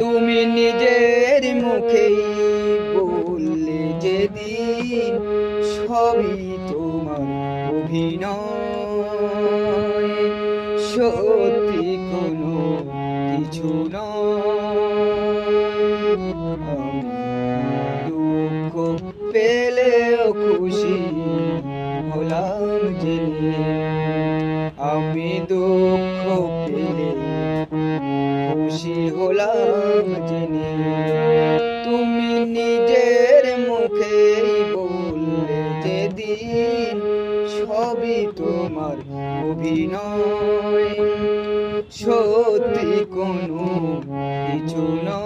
তুমি নিজের মুখেই বললে যেদিন সবই তোমার অভিনয়, সত্যি কোনো কিছু নয়। আমি দুঃখ পেলেও খুশি হলাম জেনে, আমি দুঃখ পেলে খুশি হলাম জেনে। তুমি নিজের মুখেই বললে যেদিন সবই তোমার অভিনয়, সত্যি কোনো কিছু নয়।